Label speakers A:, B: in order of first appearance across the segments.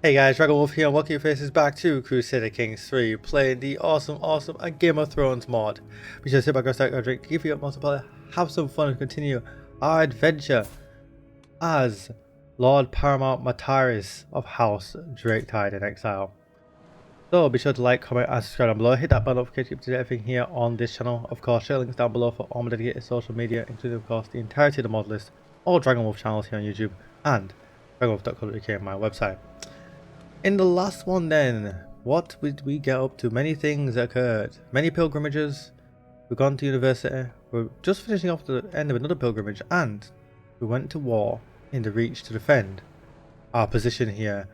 A: Hey guys, DragonWolf here and welcome your faces back to Crusader Kings 3, playing the awesome Game of Thrones mod. Be sure to sit back, grab a drink, give you up multiplayer, have some fun and continue our adventure as Lord Paramount Mataris of House Draketide in Exile. So be sure to like, comment and subscribe down below, hit that bell notification to get everything here on this channel. Of course, share links down below for all my dedicated social media, including of course the entirety of the mod list, all DragonWolf channels here on YouTube, and dragonwolf.co.uk my website. In the last one then, what did we get up to? Many things occurred. Many pilgrimages. We've gone to university. We're just finishing off the end of another pilgrimage. And we went to war in the Reach to defend our position here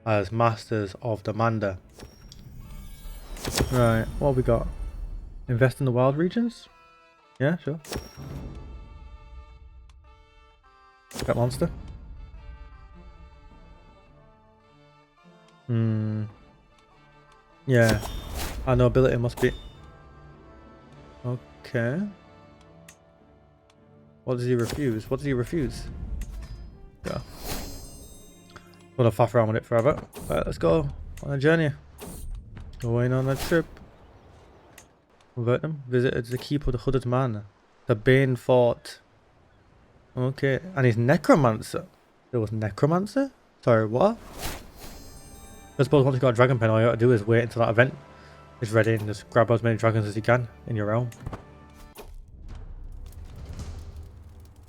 A: as Masters of the Manda. Right, what have we got? Invest in the wild regions? Yeah, sure. Got monster. Yeah, our nobility must be okay. What does he refuse? What does he refuse? Go. Gonna faff around with it forever. Right, let's go on a journey. Going on a trip. Convert them. Visited the keep of the Hooded Man. The Bane Fort. Okay, and he's Necromancer. There was Necromancer? Sorry, what? I suppose once you've got a dragon pen, all you got to do is wait until that event is ready and just grab as many dragons as you can in your realm.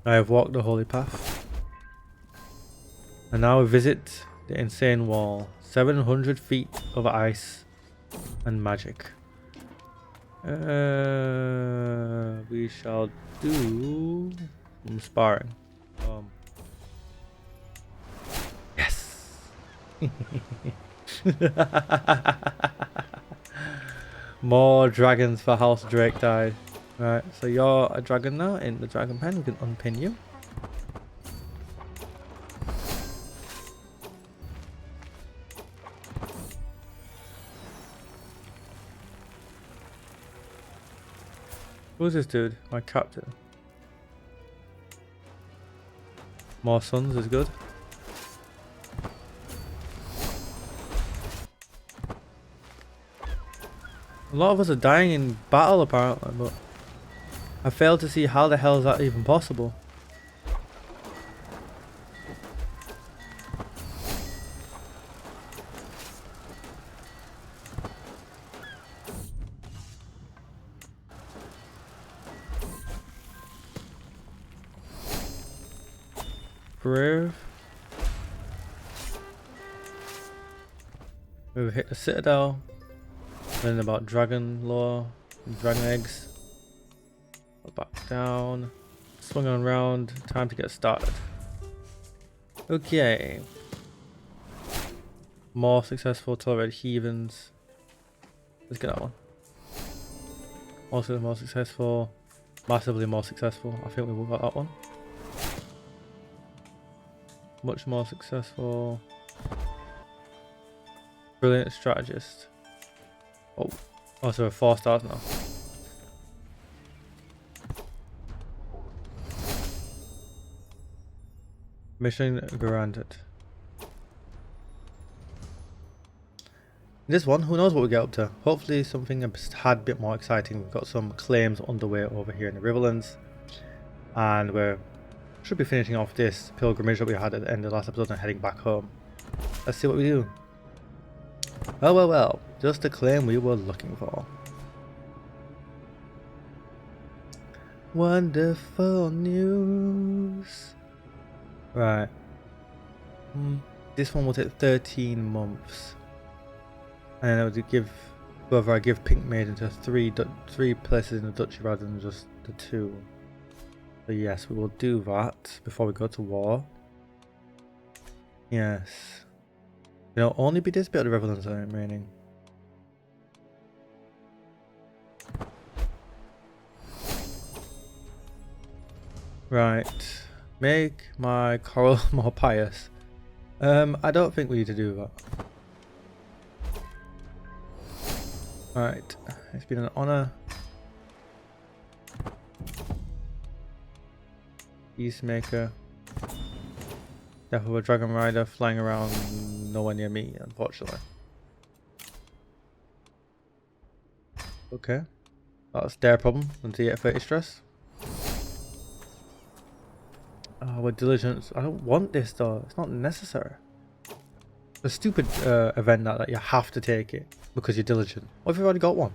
A: I have walked the holy path. And now we visit the insane wall. 700 feet of ice and magic. We shall do some sparring. Yes! More dragons for House Draketide. Right, so you're a dragon now in the dragon pen. We can unpin you. Who's this dude? My captain. More sons is good. A lot of us are dying in battle apparently, but I fail to see how the hell is that even possible. Brave. We've hit the citadel. Learning about dragon lore, dragon eggs. Back down. Swung on round. Time to get started. Okay. More successful tolerated heathens. Let's get that one. Also more successful. Massively more successful. I think we got that one. Much more successful. Brilliant strategist. Oh, also 4 stars now. Mission granted. This one, who knows what we get up to? Hopefully something a tad bit more exciting. We've got some claims underway over here in the Riverlands. And we should be finishing off this pilgrimage that we had at the end of the last episode and heading back home. Let's see what we do. Well. Just the claim we were looking for. Wonderful news. Right. This one will take 13 months. And I would give whether I give Pink Maiden to three places in the duchy rather than just the 2. So yes, we will do that before we go to war. Yes. It'll only be this bit of the Riverlands remaining. Right. Make my coral more pious. I don't think we need to do that. Alright. It's been an honor. Peacemaker. Death of a dragon rider flying around nowhere near me, unfortunately. Okay. That's their problem until you get 30 stress. With diligence. I don't want this though. It's not necessary. It's a stupid event that you have to take it because you're diligent. What if you've already got one?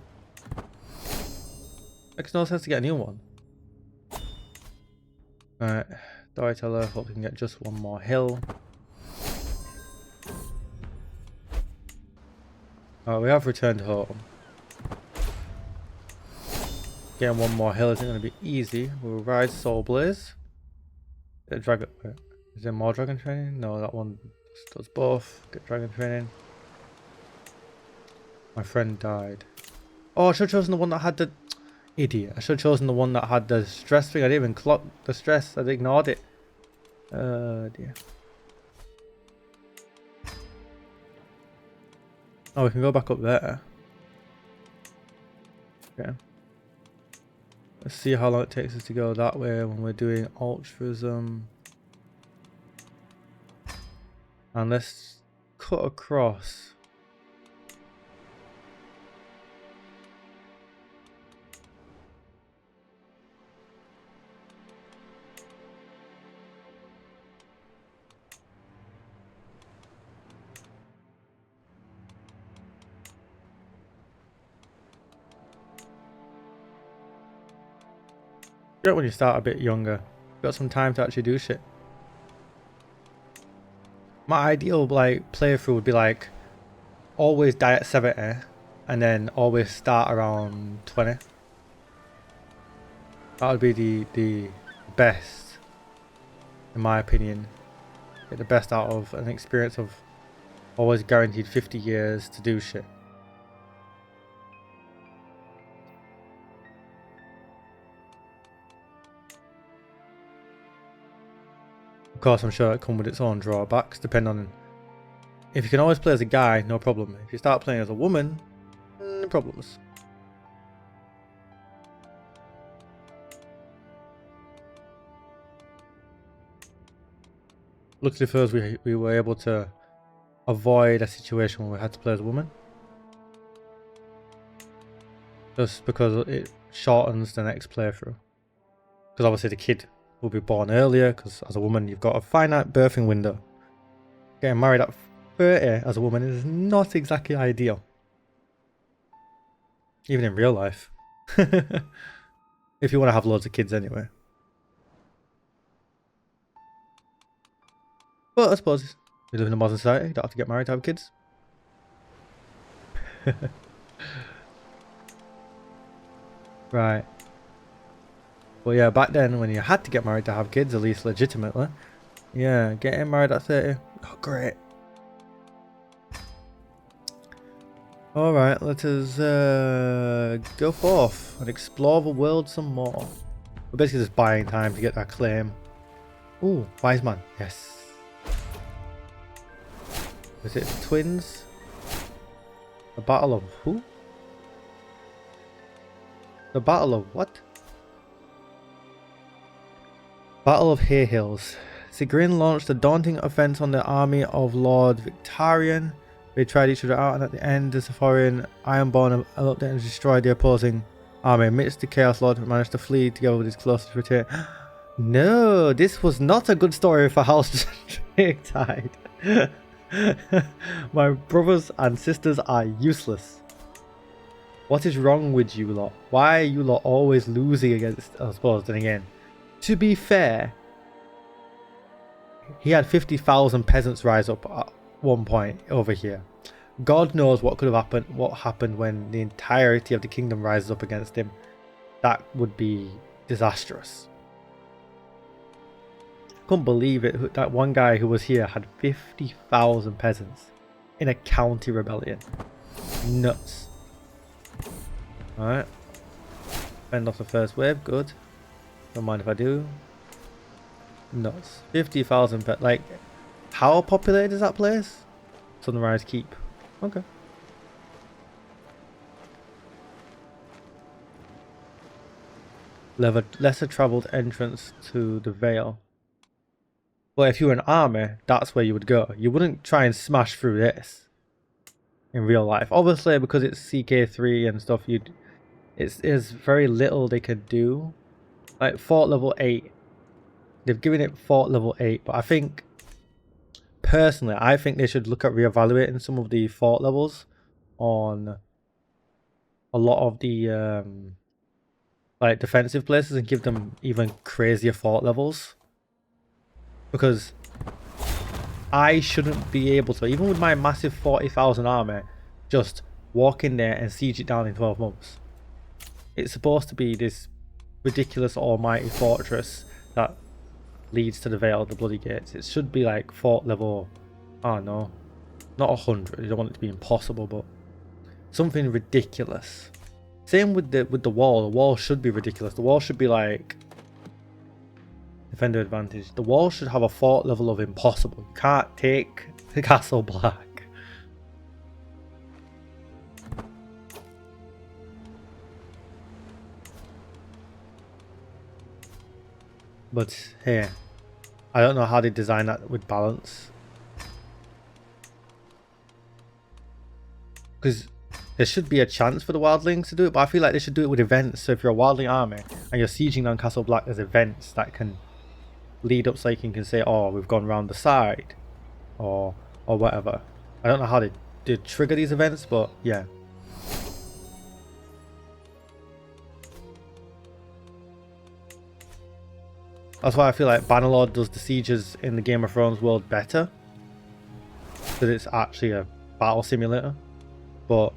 A: Makes no sense to get a new one. Alright. Storyteller. Hope we can get just one more hill. Alright, we have returned home. Getting one more hill isn't going to be easy. We'll ride Soul Blaze. Dragon. Is there more dragon training? No, that one does both. Get dragon training. My friend died. Oh, I should have chosen the one that had the... Idiot. I should have chosen the one that had the stress thing. I didn't even clock the stress. I ignored it. Dear. Oh, we can go back up there. Okay. Let's see how long it takes us to go that way when we're doing altruism. And let's cut across. When you start a bit younger, got some time to actually do shit. My ideal like playthrough would be like always die at 70 and then always start around 20. That would be the best, in my opinion. Get the best out of an experience of always guaranteed 50 years to do shit. Of course, I'm sure it comes with its own drawbacks, depending on... If you can always play as a guy, no problem. If you start playing as a woman, no problems. Luckily for us, we were able to avoid a situation where we had to play as a woman. Just because it shortens the next playthrough. Because obviously the kid will be born earlier, because as a woman you've got a finite birthing window. Getting married at 30 as a woman is not exactly ideal. Even in real life. If you want to have loads of kids anyway. But I suppose we live in a modern society, you don't have to get married to have kids. Right. But yeah, back then when you had to get married to have kids, at least legitimately. Yeah, getting married at 30. Oh, great. Alright, let us go forth and explore the world some more. We're basically just buying time to get that claim. Ooh, wise man. Yes. Is it twins? The battle of who? The battle of what? Battle of Hay Hills. Sigrin launched a daunting offense on the army of Lord Victarion. They tried each other out, and at the end, the Sapphian Ironborn eloped and destroyed the opposing army. Amidst the Chaos Lord managed to flee together with his closest return. No, this was not a good story for House Draketide. My brothers and sisters are useless. What is wrong with you lot? Why are you lot always losing against... I suppose, then again. To be fair, he had 50,000 peasants rise up at one point over here. God knows what could have happened, what happened when the entirety of the kingdom rises up against him. That would be disastrous. Couldn't believe it. That one guy who was here had 50,000 peasants in a county rebellion. Nuts. Alright. Fend off the first wave. Good. Don't mind if I do. Nuts. 50,000 like, how populated is that place? Sunrise Keep. Okay. Lesser travelled entrance to the Vale. But if you were an army, that's where you would go. You wouldn't try and smash through this in real life. Obviously, because it's CK3 and stuff, there's very little they could do. Like fort level 8, they've given it fort level 8, but I think, personally, I think they should look at reevaluating some of the fort levels on a lot of the like defensive places and give them even crazier fort levels. Because I shouldn't be able to, even with my massive 40,000 army, just walk in there and siege it down in 12 months. It's supposed to be this ridiculous almighty fortress that leads to the Vale of the Bloody Gates. It should be like fort level, I don't know, not 100. You don't want it to be impossible, but something ridiculous. Same with the wall. The wall should be ridiculous. The wall should be like defender advantage. The wall should have a fort level of impossible. You can't take the Castle Black. But hey, I don't know how they design that with balance. Because there should be a chance for the wildlings to do it, but I feel like they should do it with events. So if you're a wildling army and you're sieging down Castle Black, there's events that can lead up so you can say, oh, we've gone round the side, or whatever. I don't know how they did trigger these events, but yeah. That's why I feel like Bannerlord does the sieges in the Game of Thrones world better, because it's actually a battle simulator. But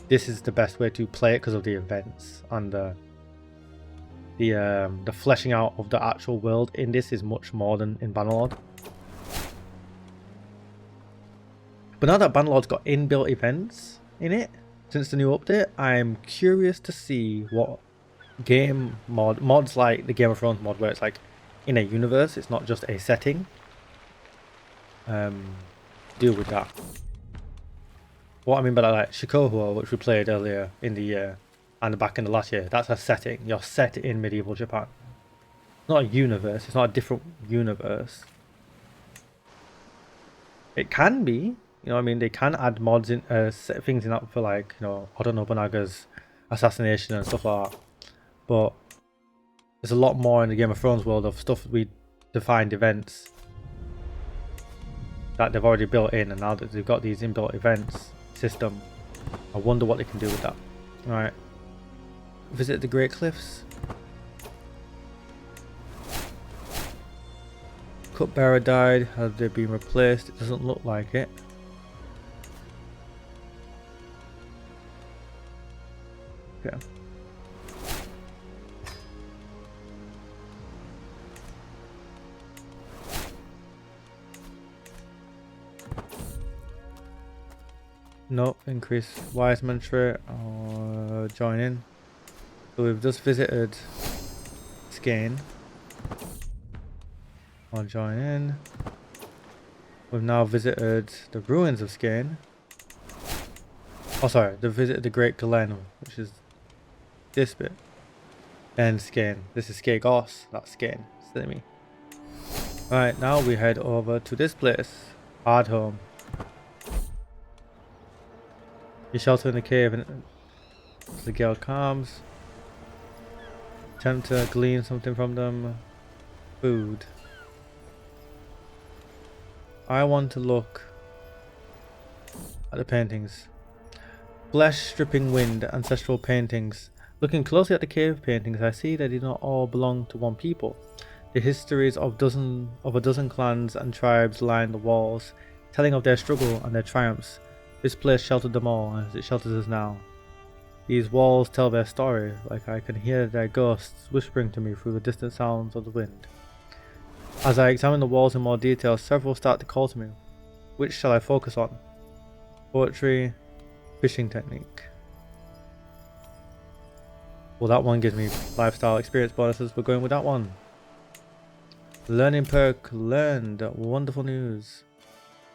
A: this is the best way to play it because of the events and the fleshing out of the actual world in this is much more than in Bannerlord. But now that Bannerlord's got inbuilt events in it since the new update, I'm curious to see what game mods like the Game of Thrones mod, where it's like in a universe, it's not just a setting, deal with that. What I mean by that, like Shikohua, which we played earlier in the year and back in the last year, that's a setting. You're set in medieval Japan. It's not a universe. It's not a different universe. It can be, you know what I mean? They can add mods in, set things in that for, like, you know, Oda Nobunaga's assassination and stuff like that. But there's a lot more in the Game of Thrones world of stuff we defined events that they've already built in, and now that they've got these inbuilt events system, I wonder what they can do with that. Alright. Visit the Great Cliffs. Cupbearer died. Have they been replaced? It doesn't look like it. Okay. Nope, increase Wiseman trait or join in. So we've just visited Skane. I'll join in. We've now visited the ruins of Skane. Oh sorry, they've visited the Great Glen, which is this bit. And Skane. This is Skagos, not Skane. Silly me. Alright, now we head over to this place. Hardhome. You shelter in the cave and the gale calms. Attempt to glean something from them. Food. I want to look at the paintings. Flesh stripping wind, ancestral paintings. Looking closely at the cave paintings, I see they do not all belong to one people. The histories of a dozen clans and tribes line the walls, telling of their struggle and their triumphs. This place sheltered them all, as it shelters us now. These walls tell their story, like I can hear their ghosts whispering to me through the distant sounds of the wind. As I examine the walls in more detail, several start to call to me. Which shall I focus on? Poetry, fishing technique. Well, that one gives me lifestyle experience bonuses. We're going with that one. Learning perk learned. Wonderful news.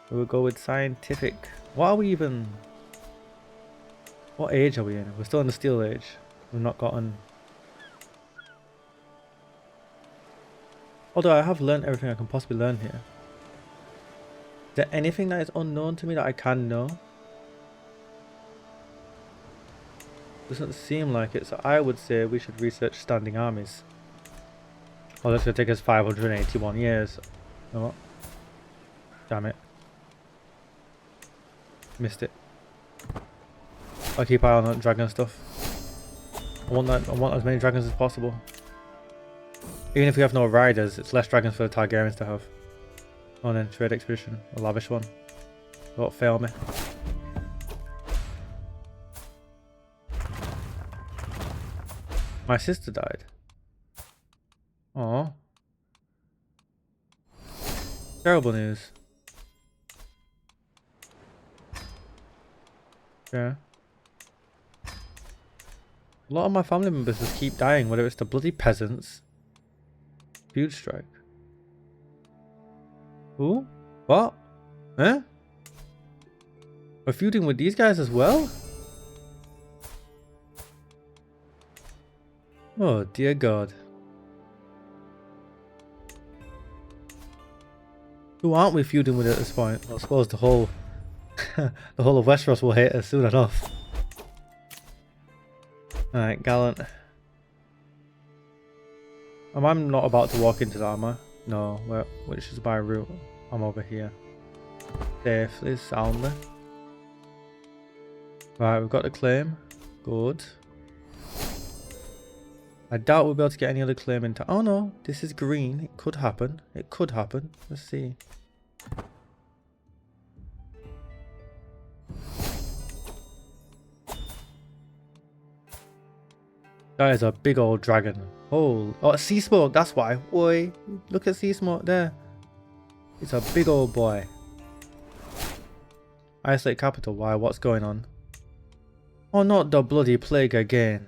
A: We will go with scientific. What are we even... What age are we in? We're still in the Steel Age. We've not gotten... Although I have learned everything I can possibly learn here. Is there anything that is unknown to me that I can know? Doesn't seem like it, so I would say we should research standing armies. Oh, that's going to take us 581 years. You know what? Damn it. Missed it. I'll keep eye on that dragon stuff. I want as many dragons as possible. Even if we have no riders, it's less dragons for the Targaryens to have. Oh, then trade expedition, a lavish one. Don't fail me. My sister died. Oh. Terrible news. Yeah. A lot of my family members just keep dying, whether it's the bloody peasants. Huge strike. Who? What? Huh? We're feuding with these guys as well? Oh dear God. Who aren't we feuding with at this point? I suppose the whole the whole of Westeros will hate us soon enough. Alright, gallant. I'm not about to walk into that, am I? No, which is by route. I'm over here. Safely, soundly. Right, we've got the claim. Good. I doubt we'll be able to get any other claim into. Oh no, this is green. It could happen. It could happen. Let's see. That is a big old dragon. Oh, sea smoke. That's why. Boy, look at sea smoke there. It's a big old boy. Isolate capital. Why? What's going on? Oh, not the bloody plague again.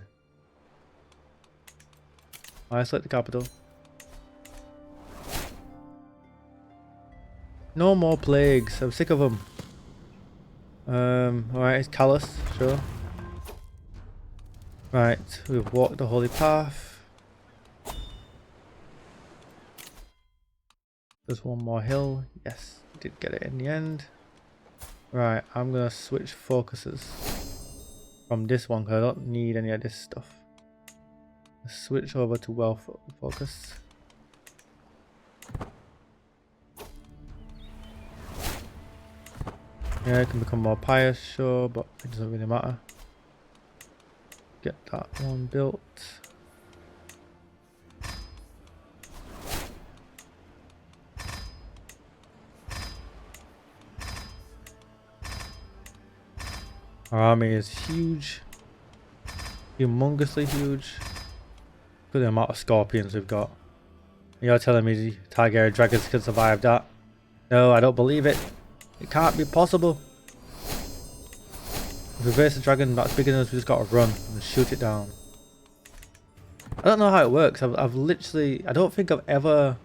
A: Isolate the capital. No more plagues. I'm sick of them. Alright, it's callous. Sure. Right, we've walked the holy path. There's one more hill. Yes, did get it in the end. Right, I'm gonna switch focuses from this one because I don't need any of this stuff. Let's switch over to well focus. Yeah, it can become more pious, sure, but it doesn't really matter. Get that one built. Our army is huge. Humongously huge. Look at the amount of scorpions we've got. You're telling me the Targaryen dragons can survive that? No, I don't believe it. It can't be possible. If we face a dragon that's big enough, we just gotta run and shoot it down. I don't know how it works. I've literally, I don't think I've ever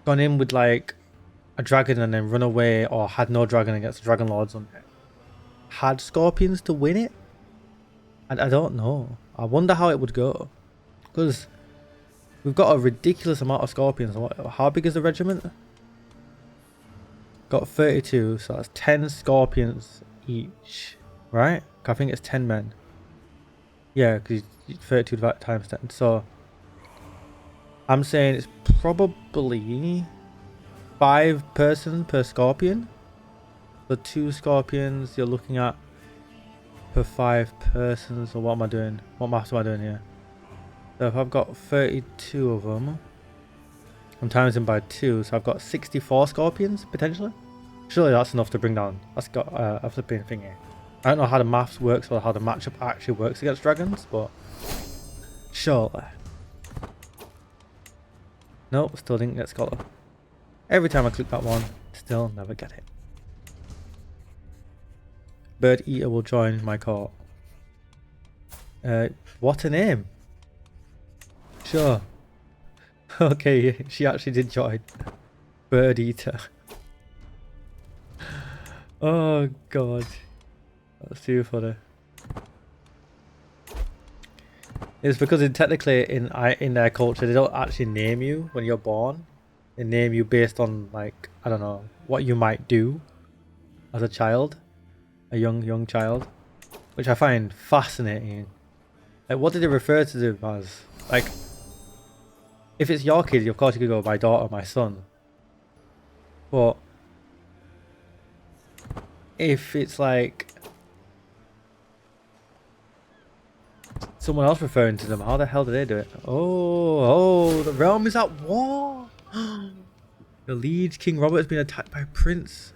A: gone in with like a dragon and then run away, or had no dragon against the dragon lords and had scorpions to win it. I don't know. I wonder how it would go, because we've got a ridiculous amount of scorpions. How big is the regiment? Got 32, so that's 10 scorpions each. Right? I think it's 10 men. Yeah, because 32 times 10. So I'm saying it's probably 5 person per scorpion. The 2 scorpions you're looking at per 5 persons. So what am I doing? What maths am I doing here? So if I've got 32 of them, I'm times them by 2, so I've got 64 scorpions potentially. Surely that's enough to bring down. That's got a flipping thingy. I don't know how the maths works or how the matchup actually works against dragons, but surely. Nope, still didn't get scholar. Every time I click that one, still never get it. Bird Eater will join my court. What a name. Sure. Okay, she actually did join. Bird Eater. Oh god. That's too funny. It's because technically in their culture they don't actually name you when you're born. They name you based on, like, I don't know, what you might do as a child, a young child, which I find fascinating. Like, what did they refer to them as? Like, if it's your kid, of course you could go my daughter, my son. But if it's like someone else referring to them, how the hell do they do it? Oh, the realm is at war. The liege King Robert has been attacked by Prince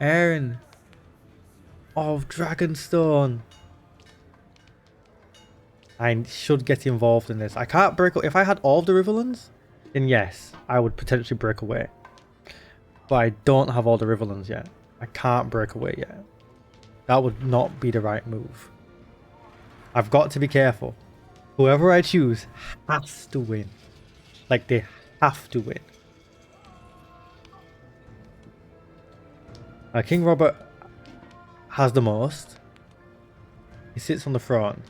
A: Aaron of Dragonstone. I should get involved in this. I can't break up. If I had all of the Riverlands, then yes, I would potentially break away. But I don't have all the Riverlands yet. I can't break away yet. That would not be the right move. I've got to be careful. Whoever I choose has to win. Like, they have to win. King Robert has the most. He sits on the throne.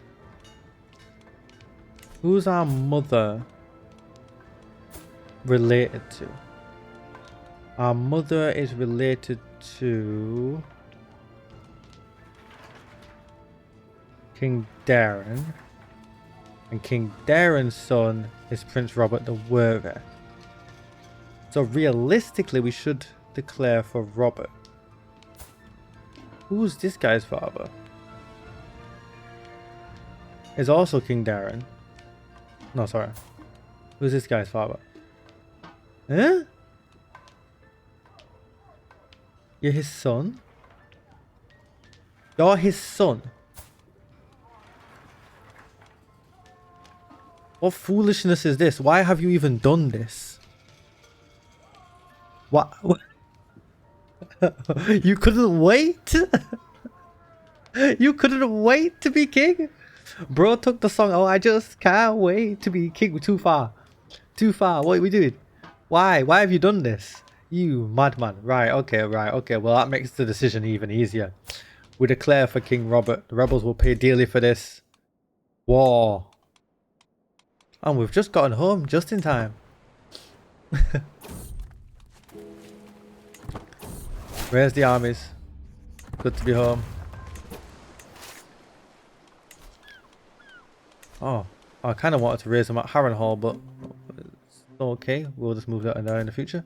A: Who's our mother related to? Our mother is related to King Darren. And King Darren's son is Prince Robert the Worthy. So realistically we should declare for Robert. Who's this guy's father? Is also King Darren. No, sorry. Who's this guy's father? Huh? You're his son? You're his son? What foolishness is this? Why have you even done this? What? You couldn't wait? You couldn't wait to be king? Bro took the song, oh, I just can't wait to be king. Too far. Too far. What are we doing? Why? Why have you done this? You madman. Right, okay, right, okay. Well, that makes the decision even easier. We declare for King Robert. The rebels will pay dearly for this war. And we've just gotten home just in time. Where's the armies? Good to be home. Oh, I kind of wanted to raise them at Harrenhal, but it's okay. We'll just move that in there in the future.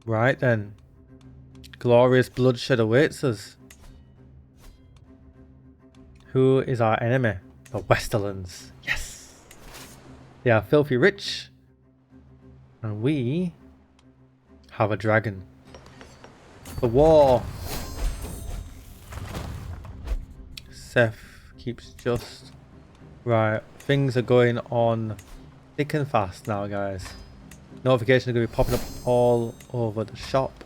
A: Right then. Glorious bloodshed awaits us. Who is our enemy? The Westerlands. Yes! They are filthy rich. And we have a dragon. The war. Seth keeps just. Right. Things are going on thick and fast now, guys. Notifications are going to be popping up all over the shop.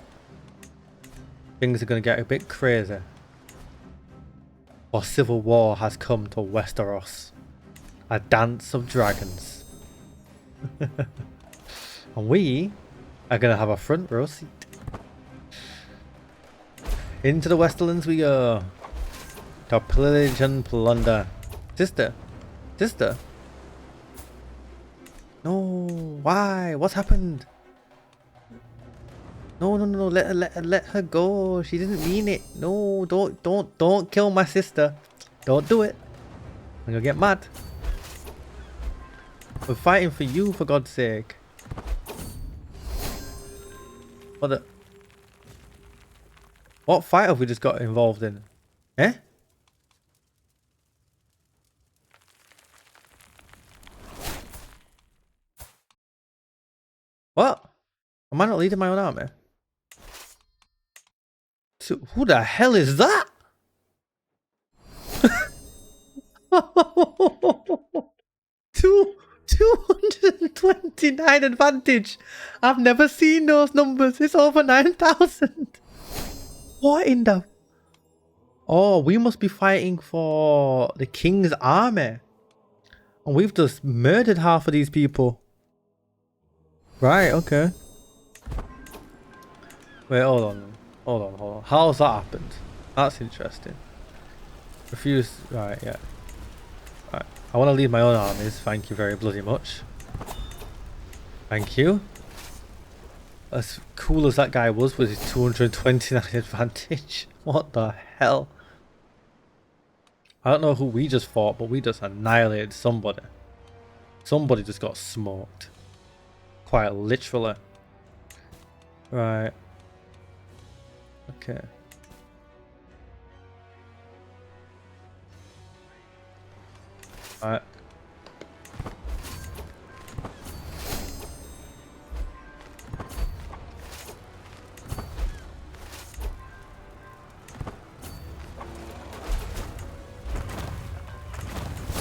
A: Things are going to get a bit crazy. For civil war has come to Westeros. A dance of dragons. And we are going to have a front row seat. Into the Westerlands we go. To pillage and plunder. Sister. Sister. No. Why? What's happened? No, no, no, no. Let her go. She didn't mean it. No, don't kill my sister. Don't do it. I'm gonna get mad. We're fighting for you, for God's sake. What fight have we just got involved in? Eh? What? Am I not leading my own army? So, who the hell is that? 229 advantage. I've never seen those numbers. It's over 9,000. What in the... Oh, we must be fighting for the king's army. And we've just murdered half of these people. Right, okay. Wait, hold on. Hold on, hold on. How's that happened? That's interesting. Refuse... Right, yeah. I want to lead my own armies. Thank you very bloody much. Thank you. As cool as that guy was with his 229 advantage. What the hell? I don't know who we just fought, but we just annihilated somebody. Somebody just got smoked. Quite literally. Right. Okay. Alright.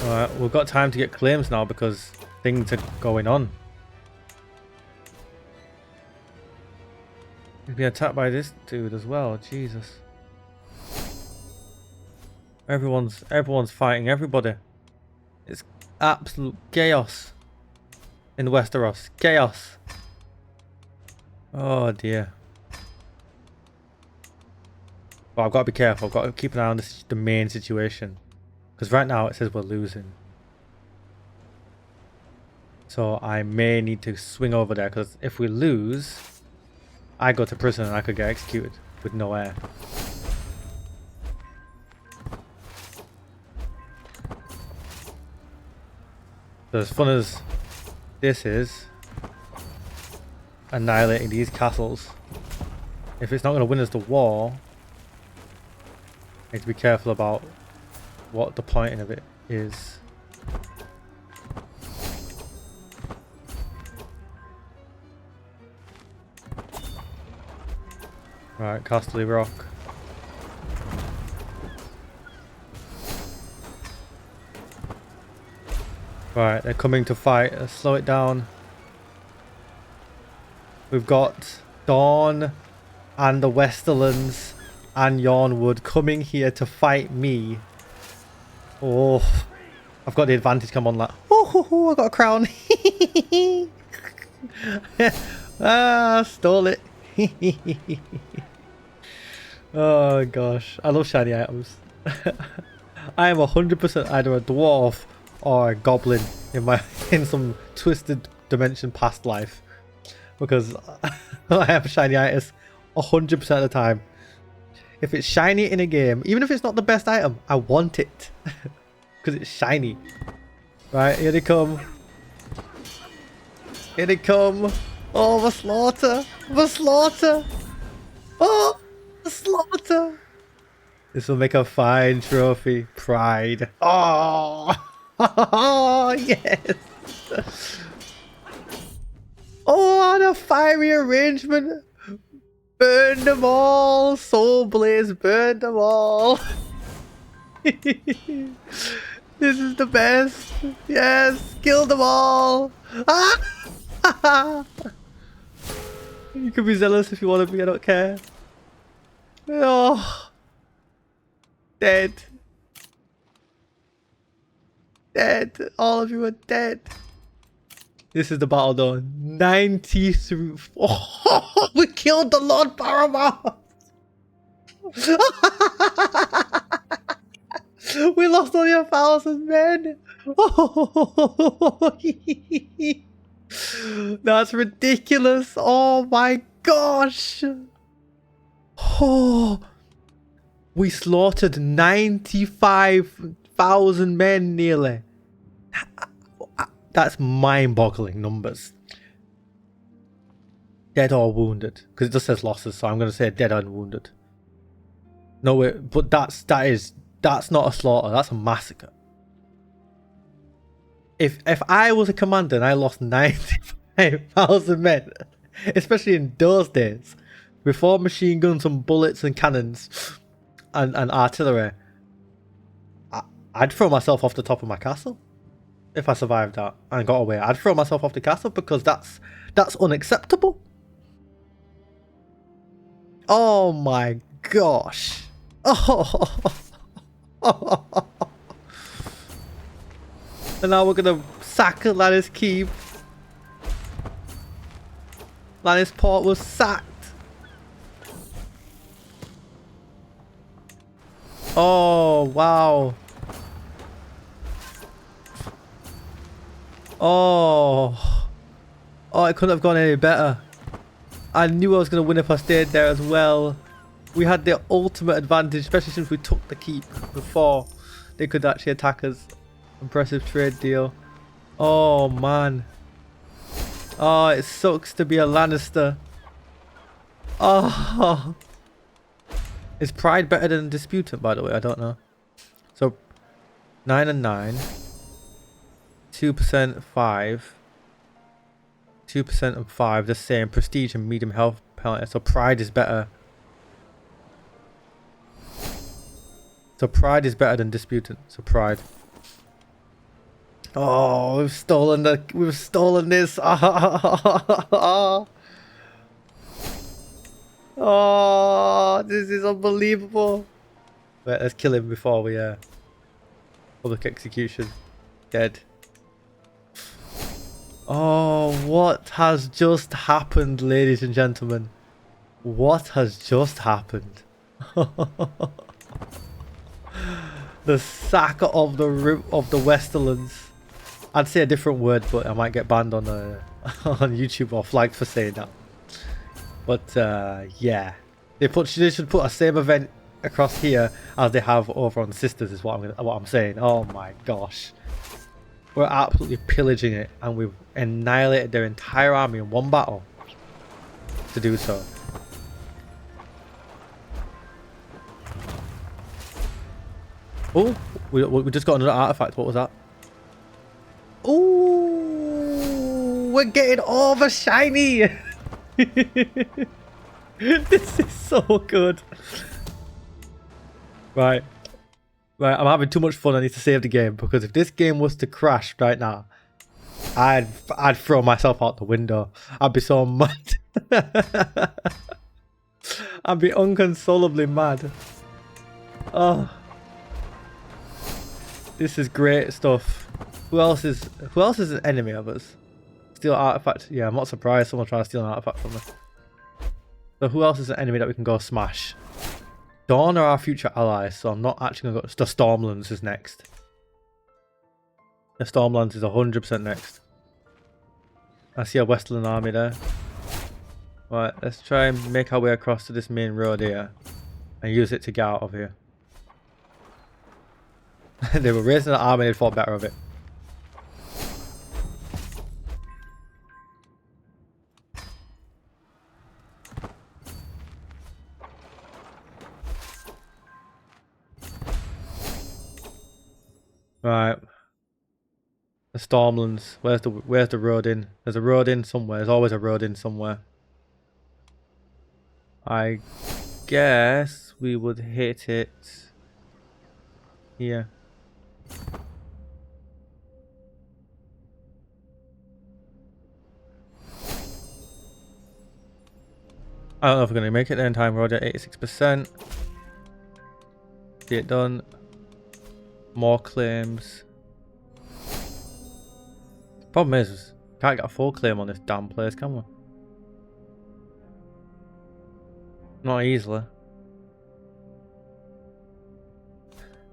A: Alright, we've got time to get claims now because things are going on. He's being attacked by this dude as well, Jesus. Everyone's fighting everybody. It's absolute chaos in Westeros. Chaos. Oh dear. But I've got to be careful. I've got to keep an eye on the main situation. Because right now it says we're losing. So I may need to swing over there. Because if we lose, I go to prison and I could get executed with no heir. So as fun as this is, annihilating these castles, if it's not going to win us the war, I need to be careful about what the point of it is. Right, Castle Rock. Right, they're coming to fight. Let's slow it down. We've got Dawn and the Westerlands and Yarnwood coming here to fight me. Oh, I've got the advantage. Come on, lad. Oh, I got a crown. Ah, stole it. Oh gosh, I love shiny items. I am 100% either a dwarf or a goblin in some twisted dimension past life, because I have shiny items 100% of the time. If it's shiny in a game, even if it's not the best item, I want it because it's shiny. Right, here they come. Here they come. Oh, the slaughter! The slaughter! Oh, the slaughter! This will make a fine trophy. Pride. Oh, yes! Oh, the fiery arrangement! Burn them all! Soul Blaze, burn them all! This is the best! Yes! Kill them all! Ah! You can be zealous if you want to be, I don't care. Oh! Dead. Dead. All of you are dead. This is the battle though. 93. Oh, we killed the Lord Paramount. We lost only 1,000 men. Oh, that's ridiculous. Oh my gosh. Oh, we slaughtered 95,000 men nearly. That's mind-boggling numbers. Dead or wounded, because it just says losses, so I'm going to say dead and wounded. No way, but that's not a slaughter. That's a massacre. If I was a commander and I lost 95,000 men, especially in those days, before machine guns and bullets and cannons and artillery, I'd throw myself off the top of my castle. If I survived that and got away, I'd throw myself off the castle because that's unacceptable. Oh my gosh. Oh. And now we're gonna sack Lannis Keep. Lannis Port was sacked. Oh wow. Oh. Oh, it couldn't have gone any better. I knew I was going to win if I stayed there as well. We had the ultimate advantage, especially since we took the keep before they could actually attack us. Impressive trade deal. Oh, man. Oh, it sucks to be a Lannister. Oh. Is Pride better than Disputant, by the way? I don't know. So, 9 and 9. 2% 5. 2% and 5. The same. Prestige and medium health penalty. So, Pride is better. So, Pride is better than Disputant. So, Pride. Oh, we've stolen this. Oh, this is unbelievable. Wait, let's kill him before we public execution. Dead. Oh, what has just happened, ladies and gentlemen? What has just happened? The sack of the Westerlands. I'd say a different word, but I might get banned on on YouTube or flagged for saying that. But yeah, they should put a same event across here as they have over on Sisters. Is what I'm saying. Oh my gosh, we're absolutely pillaging it, and we've annihilated their entire army in one battle to do so. Oh, we just got another artifact. What was that? Oh, we're getting over shiny. This is so good. Right, I'm having too much fun. I need to save the game, because if this game was to crash right now, I'd throw myself out the window. I'd be so mad. I'd be unconsolably mad. Oh, this is great stuff. Who else is an enemy of us? Steal artifact. Yeah, I'm not surprised someone trying to steal an artifact from us. So who else is an enemy that we can go smash? Dawn are our future allies, so I'm not actually going to go... The Stormlands is next. The Stormlands is 100% next. I see a Westerland army there. Right, let's try and make our way across to this main road here. And use it to get out of here. They were raising an army, they thought better of it. Right. The Stormlands. Where's the road in? There's a road in somewhere. There's always a road in somewhere. I guess we would hit it here. I don't know if we're going to make it there in time. We're already at 86%. Get it done. More claims. Problem is, can't get a full claim on this damn place, can we? Not easily.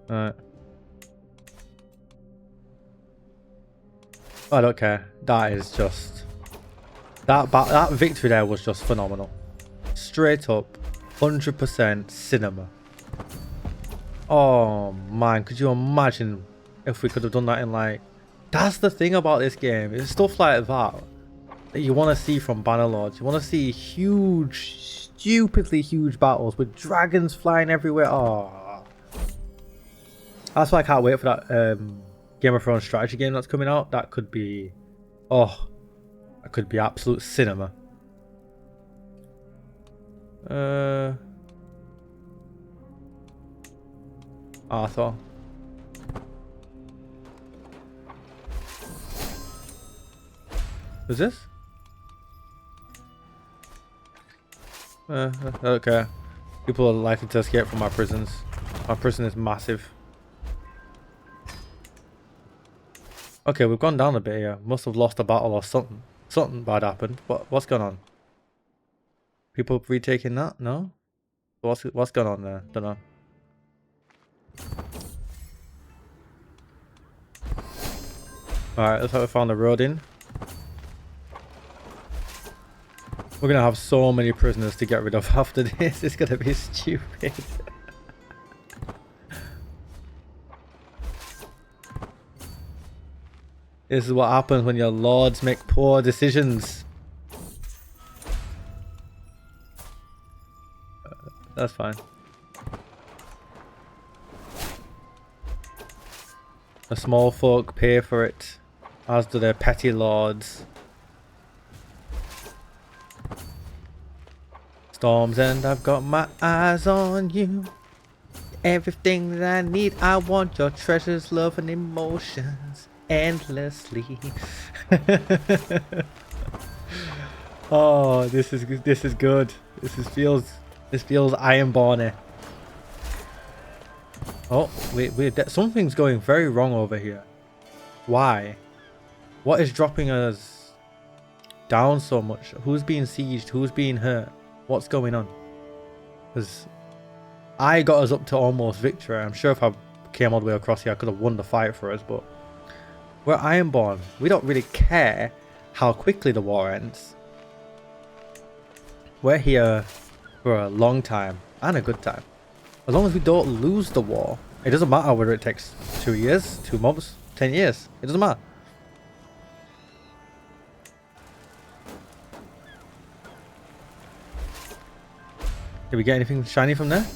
A: Alright. I don't care. That is just... That victory there was just phenomenal. Straight up, 100% cinema. Oh man, could you imagine if we could have done that in like... That's the thing about this game. It's stuff like that you want to see from Bannerlords. You want to see huge, stupidly huge battles with dragons flying everywhere. Oh, that's why I can't wait for that Game of Thrones strategy game that's coming out. That could be... Oh, that could be absolute cinema. Arthur. Who's this? Okay. People are likely to escape from our prisons. Our prison is massive. Okay, we've gone down a bit here. Must have lost a battle or something. Something bad happened. What's going on? People retaking that? No? What's going on there? Don't know. Alright, looks like we found the road in. We're gonna have so many prisoners to get rid of after this. It's gonna be stupid. This is what happens when your lords make poor decisions. That's fine. The small folk pay for it, as do their petty lords. Storm's End, I've got my eyes on you. Everything that I need, I want your treasures, love and emotions endlessly. Oh, this is good. This feels Ironborn-y. Oh, wait, something's going very wrong over here. Why? What is dropping us down so much? Who's being sieged? Who's being hurt? What's going on? Because I got us up to almost victory. I'm sure if I came all the way across here, I could have won the fight for us, but we're Ironborn. We don't really care how quickly the war ends. We're here for a long time and a good time. As long as we don't lose the war, it doesn't matter whether it takes 2 years, 2 months, 10 years. It doesn't matter. Did we get anything shiny from there?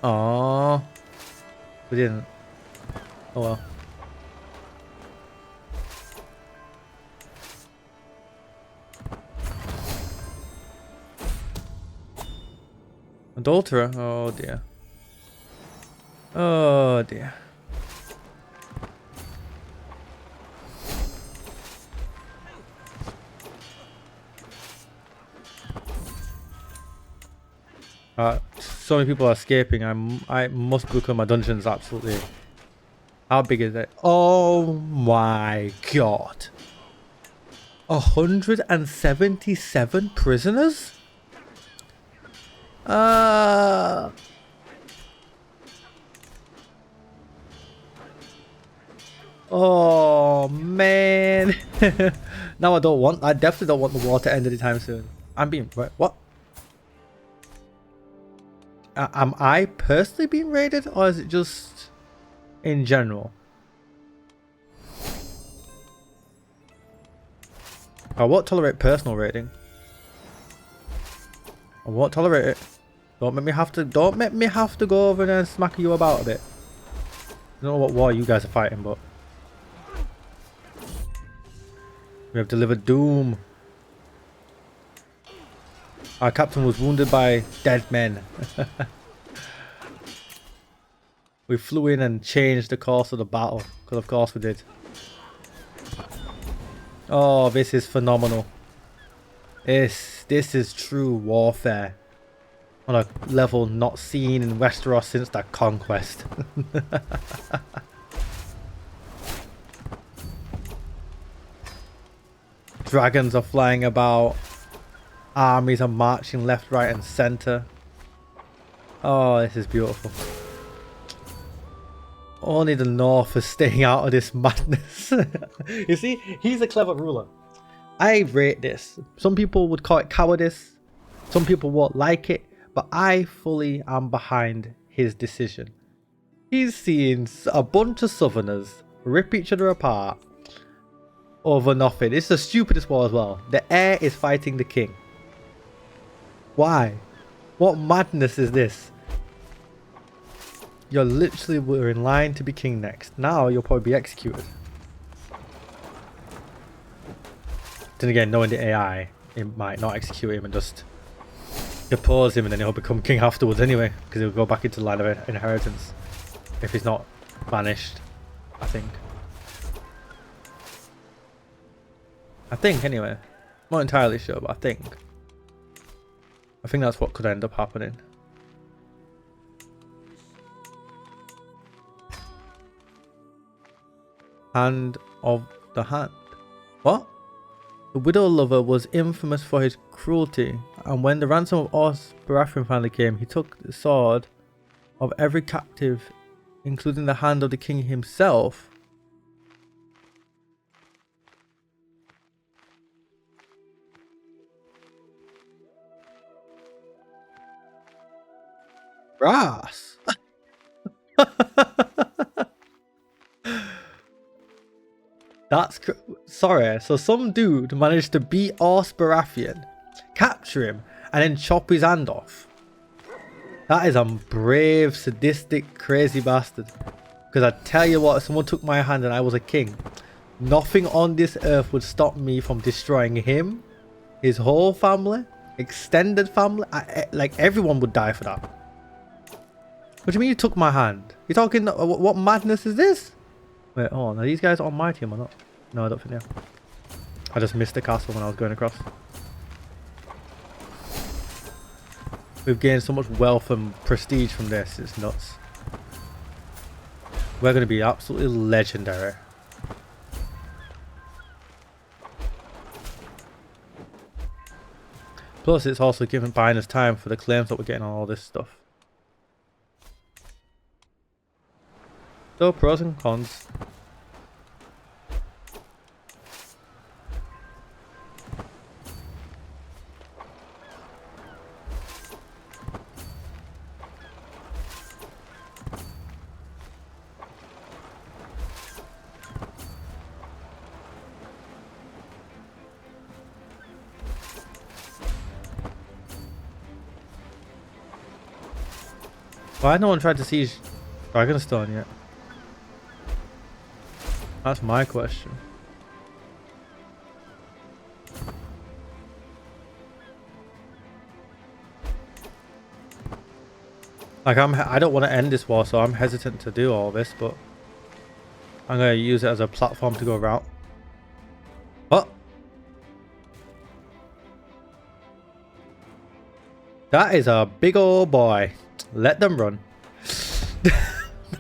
A: Aww. We didn't. Oh well. Adulterer? Oh dear. Oh dear. So many people are escaping. I must book on my dungeons absolutely. How big is it? Oh my god. 177 prisoners? Oh man. Now I definitely don't want the war to end anytime soon. I'm being what? Am I personally being raided, or is it just in general? I won't tolerate personal raiding. I won't tolerate it. Don't make me have to go over there and smack you about a bit. I don't know what war you guys are fighting, but we have delivered doom. Our captain was wounded by dead men. We flew in and changed the course of the battle, because of course we did. Oh, this is phenomenal. This is true warfare. On a level not seen in Westeros since the conquest. Dragons are flying about. Armies are marching left, right and center. Oh, this is beautiful. Only the North is staying out of this madness. You see, he's a clever ruler. I rate this. Some people would call it cowardice. Some people won't like it. But I fully am behind his decision. He's seeing a bunch of Southerners rip each other apart over nothing. It's the stupidest war as well. The heir is fighting the king. Why? What madness is this? You're literally were in line to be king next. Now you'll probably be executed. Then again, knowing the AI, it might not execute him and just depose him, and then he'll become king afterwards anyway, because he'll go back into the line of inheritance if he's not banished. I think anyway. Not entirely sure, but I think that's what could end up happening. Hand of the hand. What? The widow lover was infamous for his cruelty, and when the ransom of Baratheon finally came, he took the sword of every captive, including the hand of the king himself. Brass. That's sorry. So some dude managed to beat Ors Baratheon, capture him, and then chop his hand off. That is a brave, sadistic, crazy bastard. Because I tell you what, if someone took my hand and I was a king, nothing on this earth would stop me from destroying him, his whole family, extended family. Like, everyone would die for that. What do you mean you took my hand? You're talking, what madness is this? Wait, hold on, are these guys on my team or not? No, I don't think they are. I just missed the castle when I was going across. We've gained so much wealth and prestige from this, it's nuts. We're going to be absolutely legendary. Plus, it's also buying us time for the claims that we're getting on all this stuff. So, pros and cons. Why no one tried to siege Dragonstone yet? That's my question. Like I don't want to end this war, so I'm hesitant to do all this, but I'm gonna use it as a platform to go around. What? That is a big old boy. Let them run.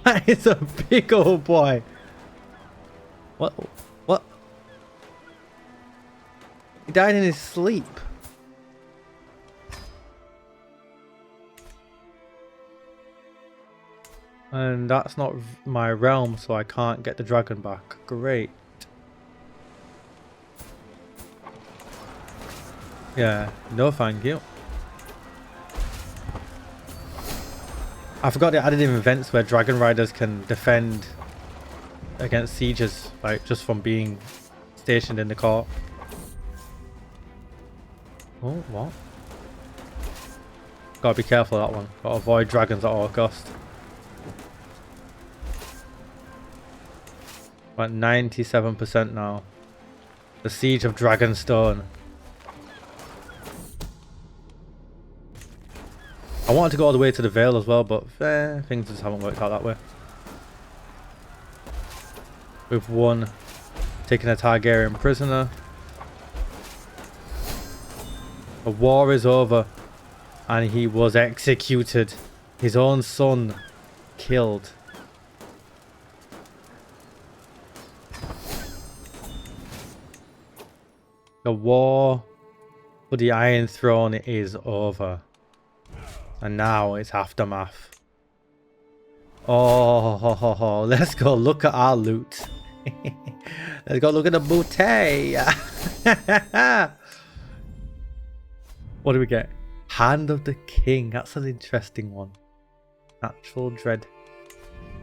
A: That is a big old boy. What? What? He died in his sleep. And that's not my realm, so I can't get the dragon back. Great. Yeah, no thank you. I forgot they added in events where dragon riders can defend against sieges, like just from being stationed in the court. Oh, what? Gotta be careful of that one. Gotta avoid dragons at all costs. We're at 97% now. The siege of Dragonstone. I wanted to go all the way to the Vale as well, but things just haven't worked out that way. We've won, taking a Targaryen prisoner. The war is over, and he was executed. His own son killed. The war for the Iron Throne is over. And now it's aftermath. Oh, let's go look at our loot. Let's go look at the booty. What do we get? Hand of the King. That's an interesting one. Natural Dread.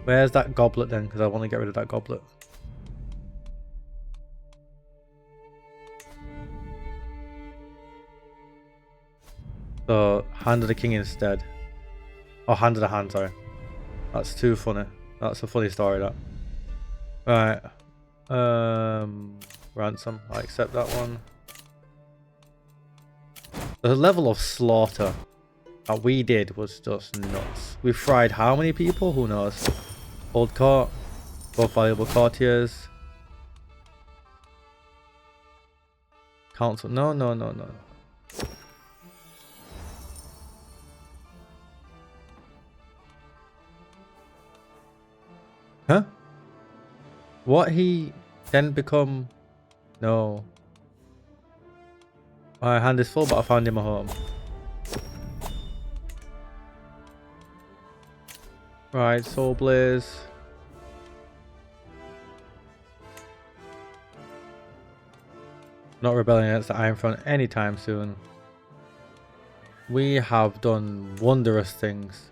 A: Where's that goblet then? Because I want to get rid of that goblet. So, Hand of the King instead. Oh, Hand of the Hand, sorry. That's too funny. That's a funny story, that. Right. Ransom. I accept that one. The level of slaughter that we did was just nuts. We fried how many people? Who knows? Old court. Both valuable courtiers. Council. No, no, no, no. Huh? What, he then become... No. My hand is full, but I found him a home. Right, Soul Blaze. Not rebelling against the Iron Throne anytime soon. We have done wondrous things.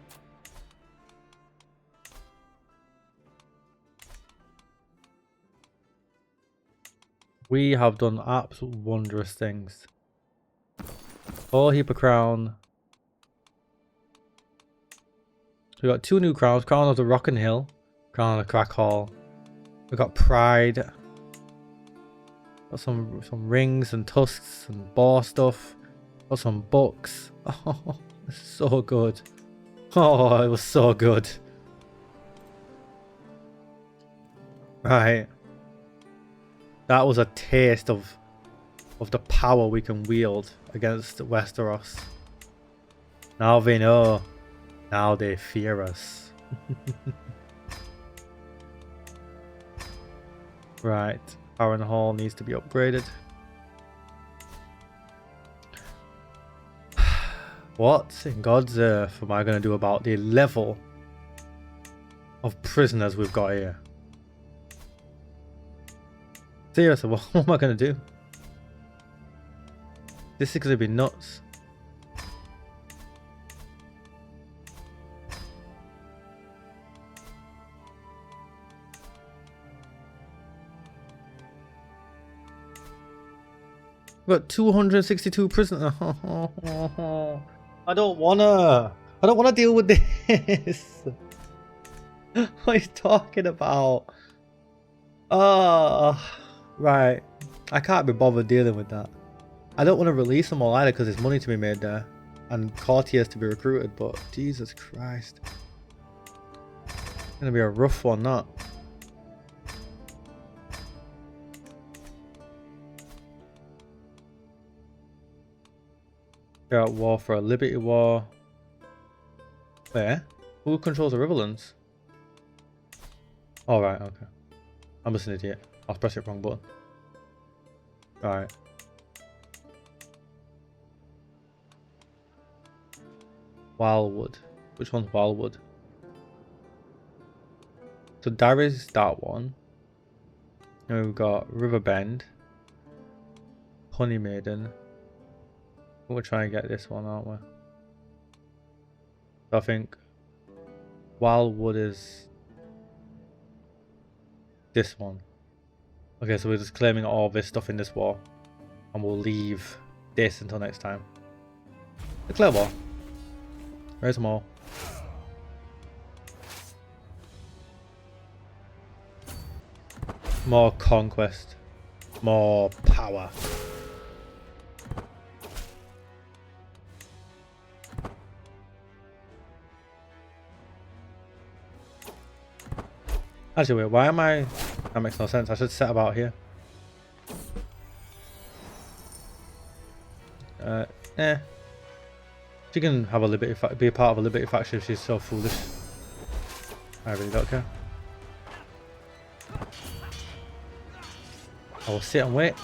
A: We have done absolute wondrous things. Whole heap of crown. We got 2 new crowns. Crown of the Rock and Hill. Crown of the Crack Hall. We got Pride. Got some rings and tusks and boar stuff. Got some books. Oh, so good. Oh, it was so good. Right. That was a taste of the power we can wield against Westeros. Now they know. Now they fear us. Right. Baron Hall needs to be upgraded. What in God's earth am I going to do about the level of prisoners we've got here? Seriously, what am I going to do? This is going to be nuts. We've got 262 prisoners. I don't wanna deal with this. What are you talking about? Right. I can't be bothered dealing with that. I don't want to release them all either because there's money to be made there and courtiers to be recruited, but Jesus Christ. It's gonna be a rough one, that. They're at war for a Liberty War. Where? Who controls the Riverlands? Oh, right, okay. I'm just an idiot. I was pressing the wrong button. Right. Wildwood. Which one's Wildwood? So Darry's that one. And we've got Riverbend. Honey Maiden. We're trying to get this one, aren't we? So I think Wildwood is this one. Okay, so we're just claiming all this stuff in this war. And we'll leave this until next time. Declare war. Where's them all? More conquest. More power. Actually, wait, why am I... That makes no sense. I should set about here. She can have a Liberty be a part of a Liberty faction if she's so foolish. I really don't care. I will sit and wait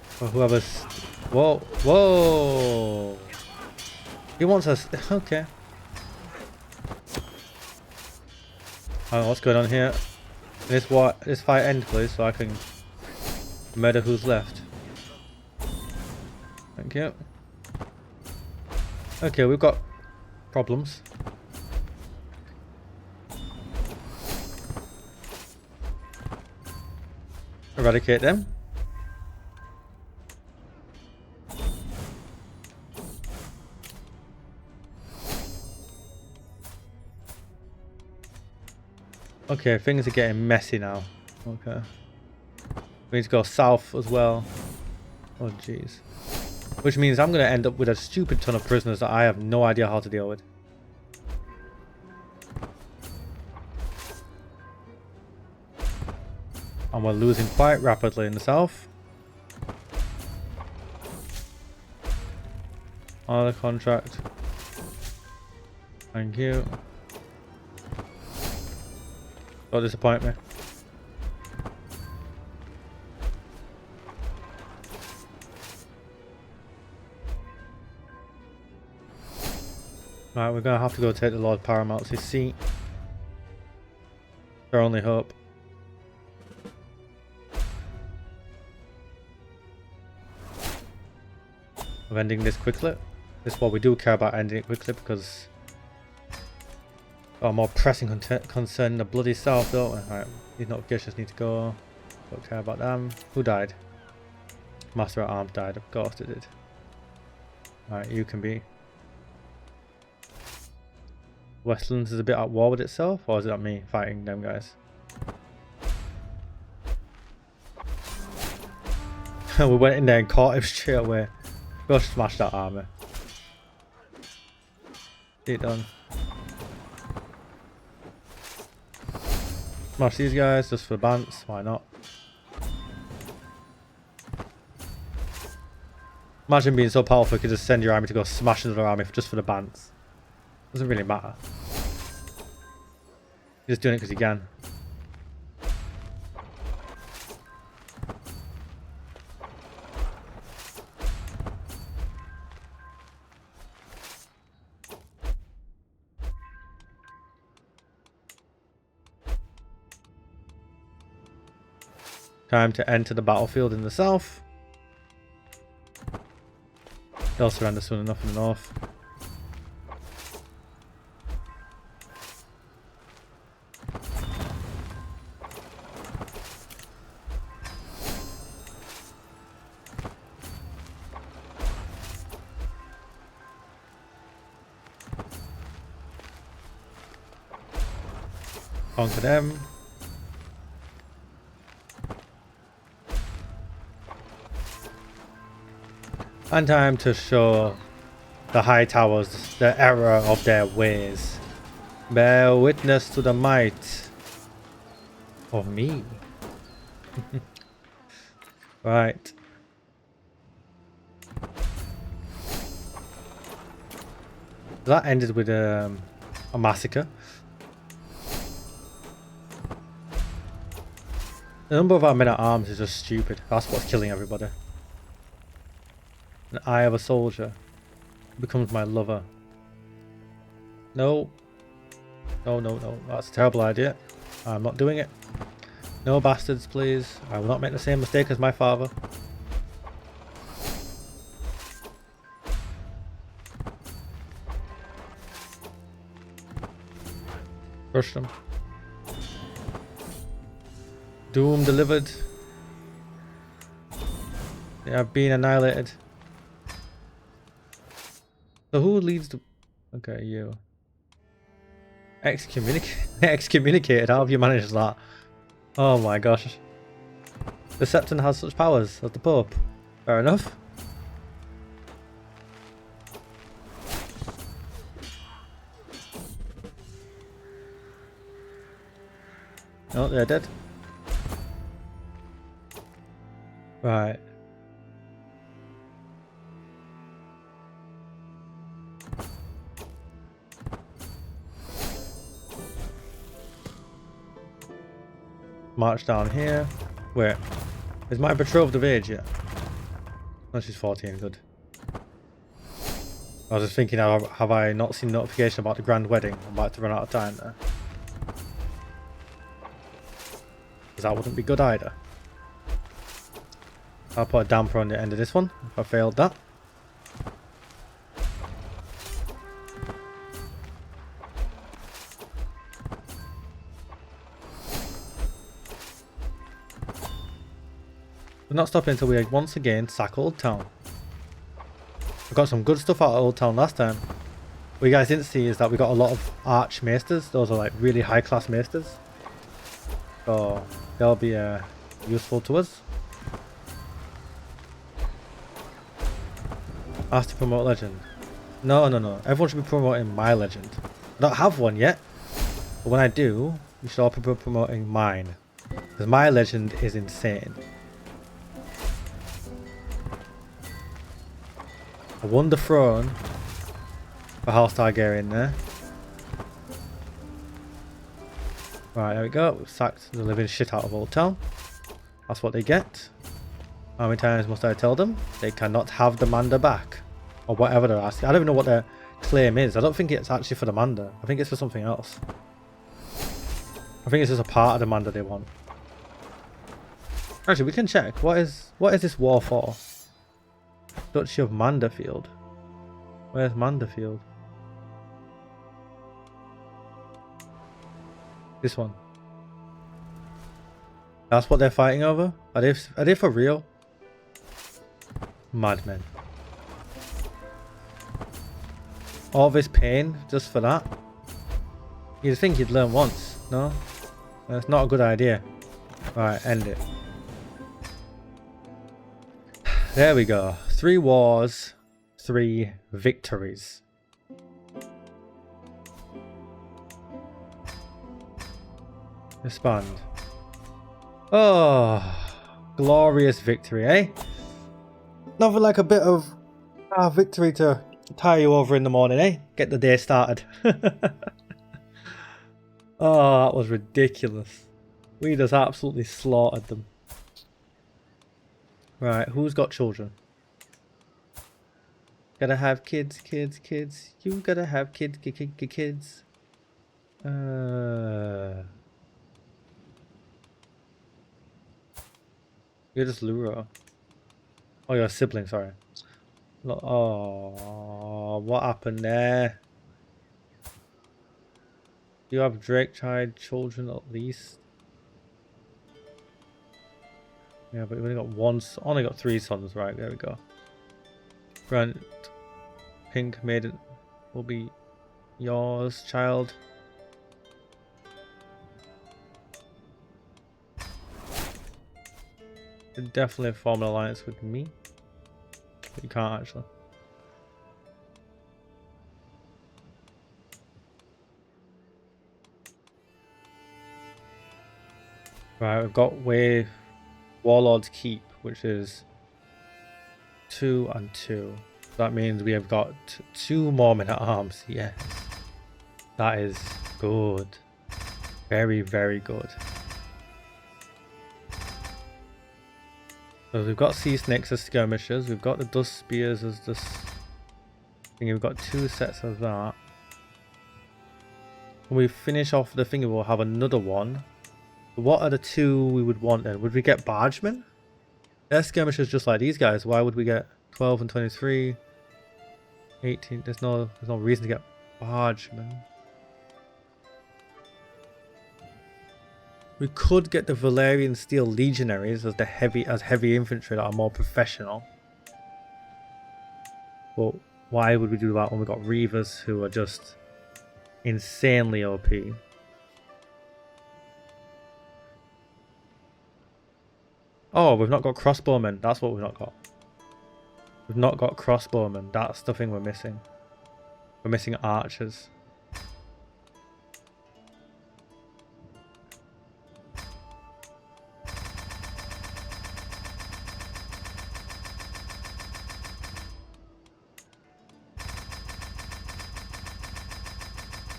A: for whoever's... Whoa, whoa! He wants us... Okay. I don't know what's going on here. This fight end, please, so I can murder who's left. Thank you. Okay, we've got problems. Eradicate them. Okay, things are getting messy now. Okay. We need to go south as well. Oh jeez. Which means I'm going to end up with a stupid ton of prisoners that I have no idea how to deal with. And we're losing quite rapidly in the south. Another contract. Thank you. Don't disappoint me. Right, we're gonna have to go take the Lord Paramount's seat. Our only hope. Of ending this quickly. This is what we do care about, ending it quickly, because got a more pressing concern in the bloody south, don't we? Alright, these notifications need to go. Don't care about them. Who died? Master at Arms died. Of course it did. Alright, you can be. Westlands is a bit at war with itself, or is it not me fighting them guys? We went in there and caught him straight away. Go smash that armor. Get it done. Smash these guys just for the bants, why not? Imagine being so powerful you could just send your army to go smash another army just for the bants. Doesn't really matter. You're just doing it because you can. Time to enter the battlefield in the south. They'll surrender soon enough in the north. Conquer them. And time to show the high towers the error of their ways. Bear witness to the might of me. Right. That ended with a massacre. The number of our men at arms is just stupid. That's what's killing everybody. An eye of a soldier becomes my lover. No. No, no, no. That's a terrible idea. I'm not doing it. No bastards, please. I will not make the same mistake as my father. Crush them. Doom delivered. They have been annihilated. So who leads the... Okay, you. Excommunicated? How have you managed that? Oh my gosh. The Septon has such powers as the Pope. Fair enough. Oh, they're dead. Right. March down here. Wait. Is my betrothed of age yet? No, she's 14. Good. I was just thinking, have I not seen notification about the grand wedding? I'm about to run out of time there. Because that wouldn't be good either. I'll put a damper on the end of this one if I failed that. We're not stopping until we once again sack Old Town. We got some good stuff out of Old Town last time. What you guys didn't see is that we got a lot of arch maesters. Those are like really high class maesters. So they'll be useful to us. Asked to promote legend. No, no, no. Everyone should be promoting my legend. I don't have one yet. But when I do, you should all be promoting mine. Because my legend is insane. I won the throne for House Targaryen there. Right, there we go. We've sacked the living shit out of Old Town. That's what they get. How many times must I tell them? They cannot have the Manda back. Or whatever they're asking. I don't even know what their claim is. I don't think it's actually for the Manda. I think it's for something else. I think it's just a part of the Manda they want. Actually, we can check. What is this war for? Duchy of Manderfield. Where's Manderfield? This one. That's what they're fighting over? Are they for real? Madmen. All this pain just for that? You'd think you'd learn once, no? That's not a good idea. Alright, end it. There we go. 3 wars, 3 victories. Expand. Oh, glorious victory, eh? Nothing like a bit of victory to tie you over in the morning, eh? Get the day started. Oh, that was ridiculous. We just absolutely slaughtered them. Right, who's got children? Gotta have kids. You gotta have kids. You're just Luro. Oh, you're a sibling, sorry. Oh, what happened there? You have Draketide children at least. Yeah, but we only got 3 sons, right? There we go. Grant, Pink Maiden will be yours, child. You definitely form an alliance with me. But you can't actually. Right, we've got Warlord's Keep, which is 2 and 2. That means we have got 2 more men at arms. Yes. That is good. Very, very good. So we've got Sea Snakes as skirmishers. We've got the Dust Spears as this thing. We've got 2 sets of that. When we finish off the thing, we'll have another one. What are the 2 we would want then? Would we get Bargemen? They're skirmishers just like these guys. Why would we get 12 and 23? 18. There's no reason to get Bargemen. We could get the Valyrian Steel Legionaries as heavy infantry that are more professional. But why would we do that when we've got Reavers who are just insanely OP? Oh, we've not got crossbowmen. That's what we've not got. We've not got crossbowmen. That's the thing we're missing. We're missing archers.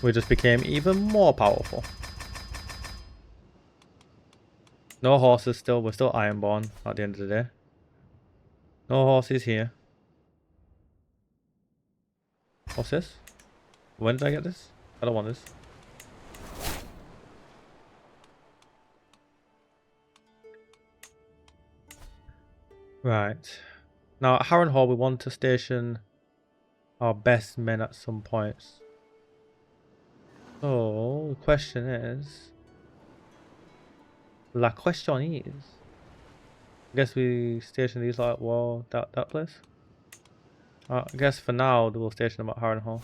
A: We just became even more powerful. No horses still. We're still Ironborn at the end of the day. No horses here. What's this? When did I get this? I don't want this. Right. Now at Harrenhal we want to station our best men at some points. So the question is... La question is... I guess we station these like, well, that place? I guess for now we'll station them at Harrenhal.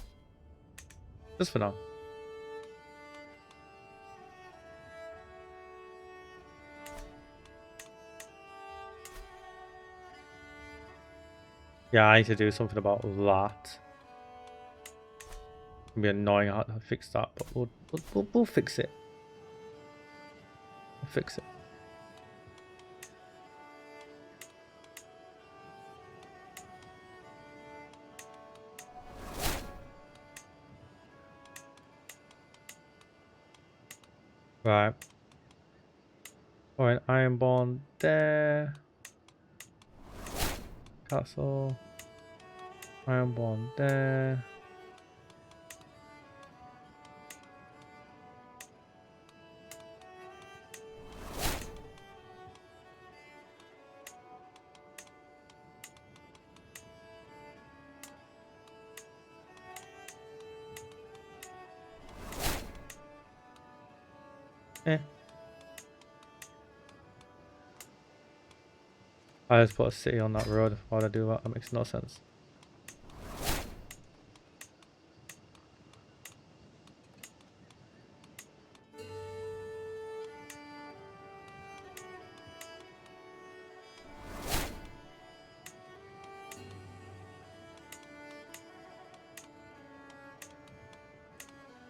A: Just for now. Yeah, I need to do something about that. It'll be annoying how to fix that, but we'll fix it. We'll fix it. Right. Alright, Ironborn there. Castle. Ironborn there. I just put a city on that road. Why would I do that? That makes no sense.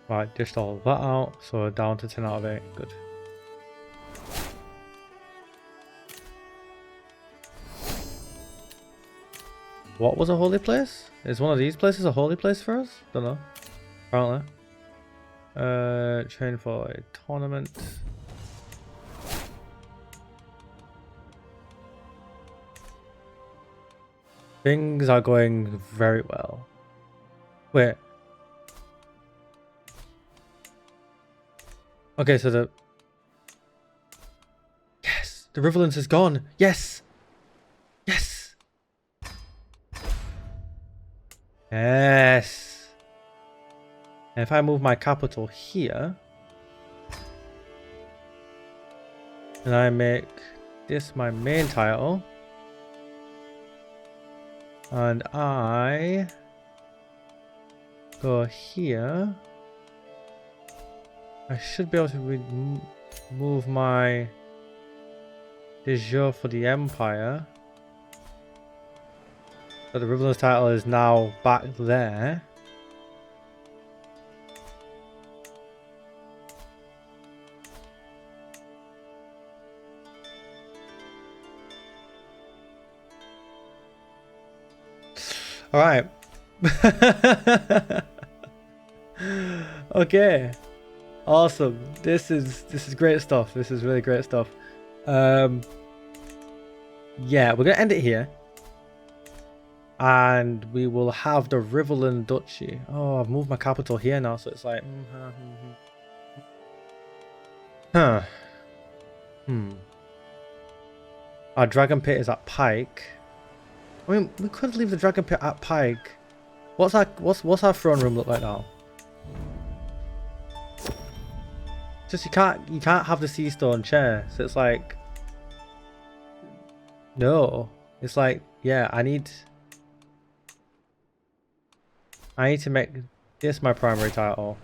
A: Right, dished all that out, so we're down to 10 out of 8. Good. What was a holy place? Is one of these places a holy place for us? Don't know. Apparently. Train for a tournament. Things are going very well. Wait. Okay, so the... Yes! The Riverlands is gone! Yes! Yes! Yes! And if I move my capital here... And I make this my main title... And I... Go here... I should be able to move my de jure for the Empire. But the Riverlands title is now back there. Alright. Okay. Awesome. This is great stuff. This is really great stuff. Yeah, we're gonna end it here. And we will have the Riverland Duchy. Oh, I've moved my capital here now, so it's like Our Dragon Pit is at Pike. I mean, we could leave the Dragon Pit at Pike. What's our throne room look like now? Just you can't have the sea stone chair, so it's like no, it's like yeah, I need to make this my primary title,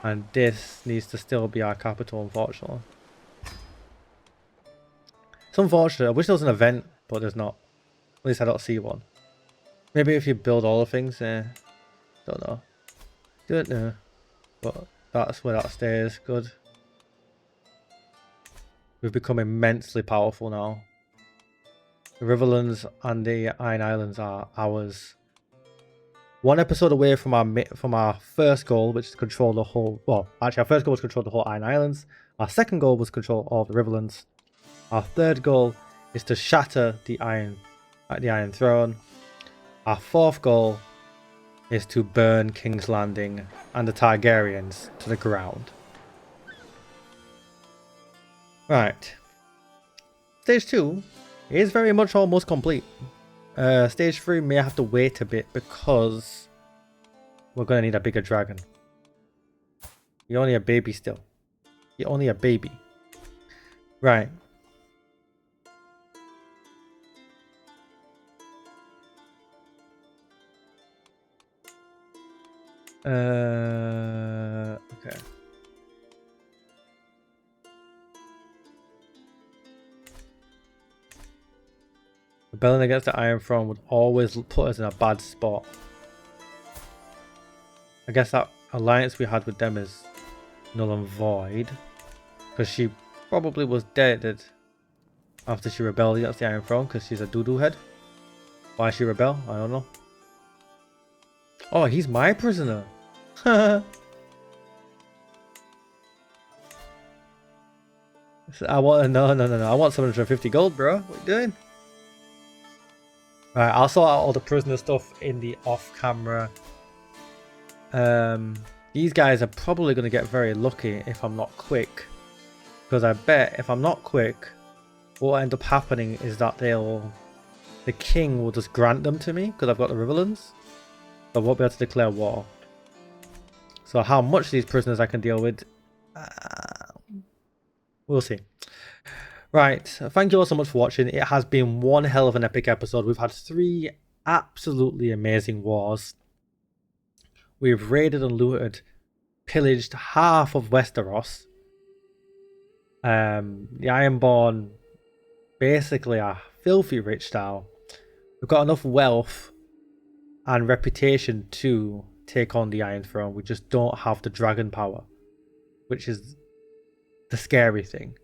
A: and this needs to still be our capital. Unfortunately, it's unfortunate. I wish there was an event, but there's not. At least I don't see one. Maybe if you build all the things, don't know, but. That's where that stays. Good. We've become immensely powerful now. The Riverlands and the Iron Islands are ours. One episode away from our first goal, which is to control the whole... Well, actually our first goal was to control the whole Iron Islands. Our second goal was control all the Riverlands. Our third goal is to shatter the Iron Throne. Our fourth goal is to burn King's Landing and the Targaryens to the ground. Right. Stage 2 is very much almost complete. Stage 3 may have to wait a bit because we're going to need a bigger dragon. You're only a baby still. You're only a baby. Right. Okay. Rebelling against the Iron Throne would always put us in a bad spot. I guess that alliance we had with them is null and void. Because she probably was dead after she rebelled against the Iron Throne because she's a doo-doo head. Why she rebel? I don't know. Oh, he's my prisoner. I want no. I want 750 gold, bro. What are you doing? Right, I'll sort out all the prisoner stuff in the off-camera. These guys are probably going to get very lucky if I'm not quick, because I bet if I'm not quick, what will end up happening is that the king will just grant them to me because I've got the Riverlands. I won't be able to declare war. So how much these prisoners I can deal with, we'll see. Right, thank you all so much for watching. It has been one hell of an epic episode. We've had 3 absolutely amazing wars. We've raided and looted, pillaged half of Westeros. The Ironborn basically are filthy rich now. We've got enough wealth and reputation to take on the Iron Throne. We just don't have the dragon power, which is the scary thing.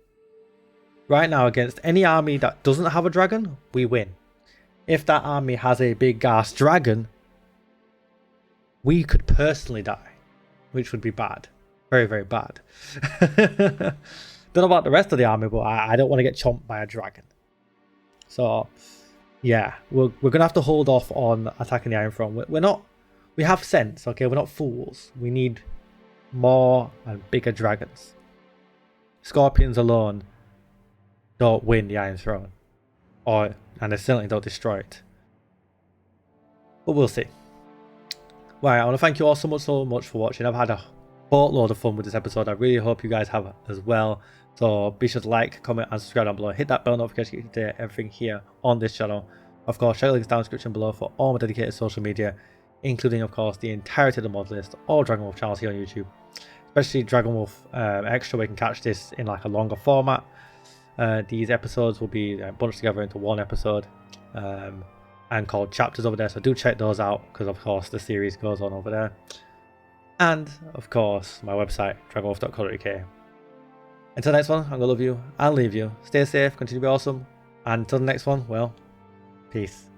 A: Right now, against any army that doesn't have a dragon, we win. If that army has a big ass dragon, we could personally die, which would be bad. Very, very bad. Don't know about the rest of the army, but I don't want to get chomped by a dragon. So, yeah, we're going to have to hold off on attacking the Iron Throne. We have sense, okay? We're not fools. We need more and bigger dragons. Scorpions alone don't win the Iron Throne. And they certainly don't destroy it. But we'll see. Right, I want to thank you all so much for watching. I've had a boatload of fun with this episode. I really hope you guys have as well. So be sure to like, comment and subscribe down below. Hit that bell notification to get everything here on this channel. Of course, check the links down in the description below for all my dedicated social media, including of course the entirety of the mod list, all DragonWolf channels here on YouTube. Especially DragonWolf Extra, where you can catch this in like a longer format. These episodes will be bunched together into one episode and called chapters over there, so do check those out because of course the series goes on over there. And of course my website dragonwolf.co.uk. Until the next one, I'm gonna love you and leave you. Stay safe, continue to be awesome, and until the next one, well, peace.